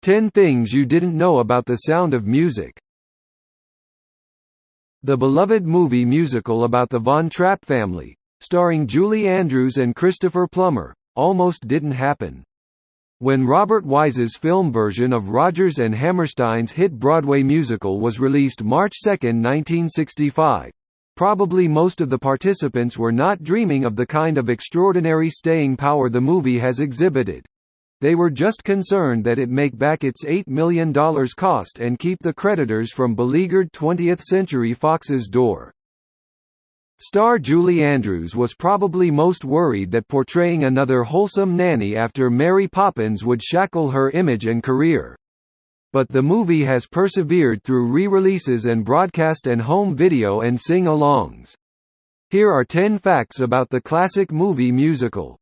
10 Things You Didn't Know About the Sound of Music. The beloved movie musical about the Von Trapp family, starring Julie Andrews and Christopher Plummer, almost didn't happen. When Robert Wise's film version of Rodgers and Hammerstein's hit Broadway musical was released March 2, 1965, probably most of the participants were not dreaming of the kind of extraordinary staying power the movie has exhibited. They were just concerned that it make back its $8 million cost and keep the creditors from beleaguered 20th Century Fox's door. Star Julie Andrews was probably most worried that portraying another wholesome nanny after Mary Poppins would shackle her image and career. But the movie has persevered through re-releases and broadcast and home video and sing-alongs. Here are 10 facts about the classic movie musical.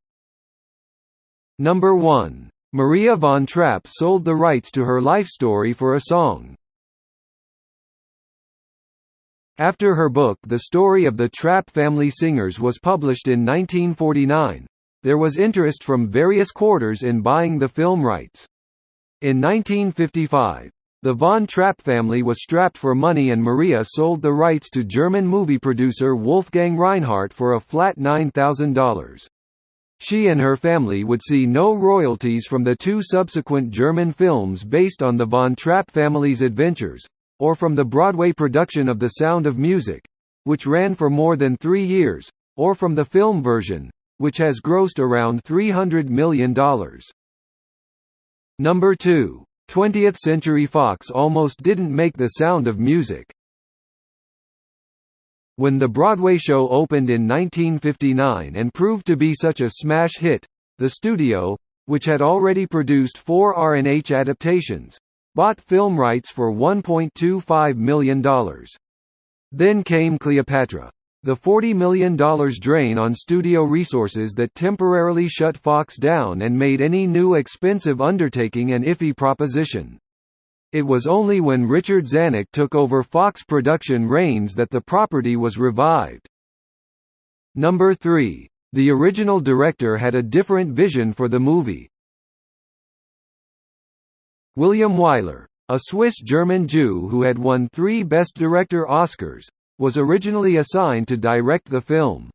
Number 1. Maria von Trapp sold the rights to her life story for a song. After her book The Story of the Trapp Family Singers was published in 1949, there was interest from various quarters in buying the film rights. In 1955, the Von Trapp family was strapped for money and Maria sold the rights to German movie producer Wolfgang Reinhardt for a flat $9,000. She and her family would see no royalties from the 2 subsequent German films based on the Von Trapp family's adventures, or from the Broadway production of The Sound of Music, which ran for more than 3 years, or from the film version, which has grossed around $300 million. Number 2. 20th Century Fox almost didn't make The Sound of Music. When the Broadway show opened in 1959 and proved to be such a smash hit, the studio, which had already produced 4 R&H adaptations, bought film rights for $1.25 million. Then came Cleopatra, the $40 million drain on studio resources that temporarily shut Fox down and made any new expensive undertaking an iffy proposition. It was only when Richard Zanuck took over Fox production reins that the property was revived. Number 3. The original director had a different vision for the movie. William Wyler, a Swiss-German Jew who had won 3 Best Director Oscars, was originally assigned to direct the film.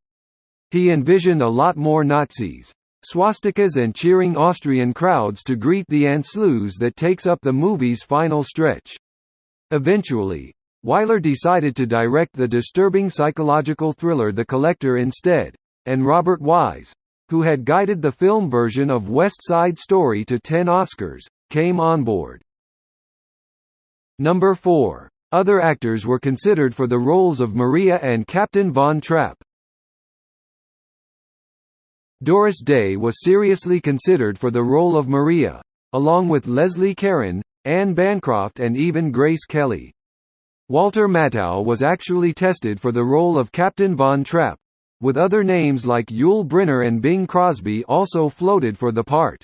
He envisioned a lot more Nazis, swastikas and cheering Austrian crowds to greet the Anschluss that takes up the movie's final stretch. Eventually, Wyler decided to direct the disturbing psychological thriller The Collector instead, and Robert Wise, who had guided the film version of West Side Story to 10 Oscars, came on board. Number 4. Other actors were considered for the roles of Maria and Captain Von Trapp. Doris Day was seriously considered for the role of Maria, along with Leslie Caron, Anne Bancroft and even Grace Kelly. Walter Matthau was actually tested for the role of Captain Von Trapp, with other names like Yul Brynner and Bing Crosby also floated for the part.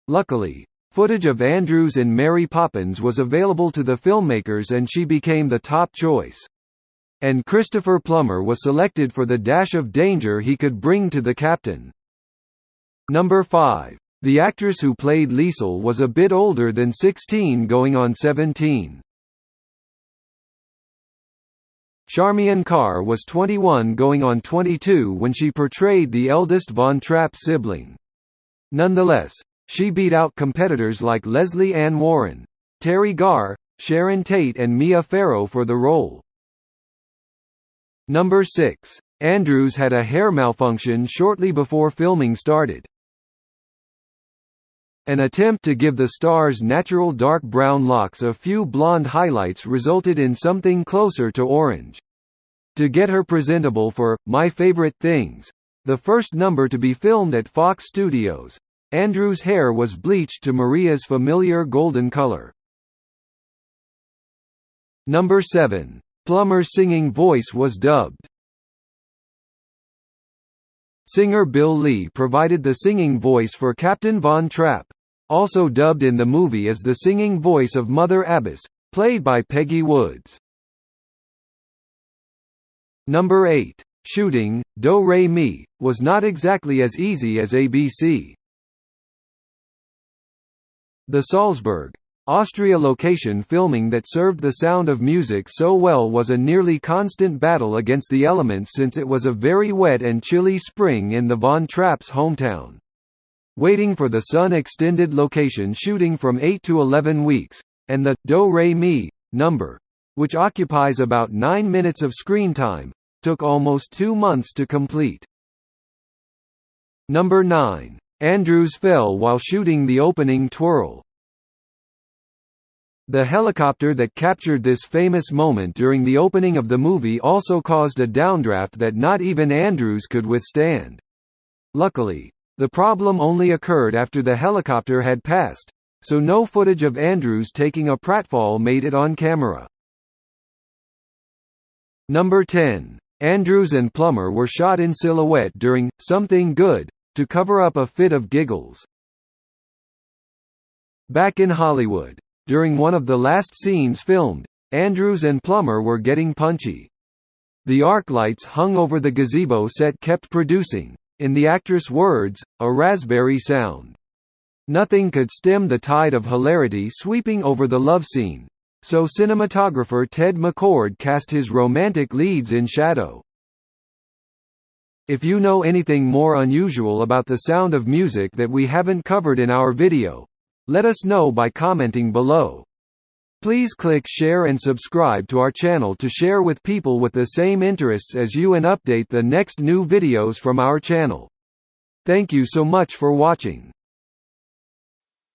Luckily, footage of Andrews in Mary Poppins was available to the filmmakers and she became the top choice. And Christopher Plummer was selected for the dash of danger he could bring to the captain. Number 5. The actress who played Liesl was a bit older than 16 going on 17. Charmian Carr was 21 going on 22 when she portrayed the eldest Von Trapp sibling. Nonetheless, she beat out competitors like Leslie Ann Warren, Terry Garr, Sharon Tate and Mia Farrow for the role. Number 6. Andrews had a hair malfunction shortly before filming started. An attempt to give the star's natural dark brown locks a few blonde highlights resulted in something closer to orange. To get her presentable for My Favorite Things, the first number to be filmed at Fox Studios, Andrews' hair was bleached to Maria's familiar golden color. Number 7. Plummer's singing voice was dubbed. Singer Bill Lee provided the singing voice for Captain Von Trapp. Also dubbed in the movie is the singing voice of Mother Abbess, played by Peggy Woods. Number 8. Shooting Do-Re-Mi was not exactly as easy as ABC. The Salzburg, Austria location filming that served The Sound of Music so well was a nearly constant battle against the elements since it was a very wet and chilly spring in the Von Trapp's hometown. Waiting for the Sun extended location shooting from 8 to 11 weeks, and the Do-Re-Mi number, which occupies about 9 minutes of screen time, took almost 2 months to complete. Number 9. Andrews fell while shooting the opening twirl. The helicopter that captured this famous moment during the opening of the movie also caused a downdraft that not even Andrews could withstand. Luckily, the problem only occurred after the helicopter had passed, so no footage of Andrews taking a pratfall made it on camera. Number 10. Andrews and Plummer were shot in silhouette during Something Good to cover up a fit of giggles. Back in Hollywood, during one of the last scenes filmed, Andrews and Plummer were getting punchy. The arc lights hung over the gazebo set kept producing, in the actress' words, a raspberry sound. Nothing could stem the tide of hilarity sweeping over the love scene, so cinematographer Ted McCord cast his romantic leads in shadow. If you know anything more unusual about The Sound of Music that we haven't covered in our video, let us know by commenting below. Please click share and subscribe to our channel to share with people with the same interests as you and update the next new videos from our channel. Thank you so much for watching.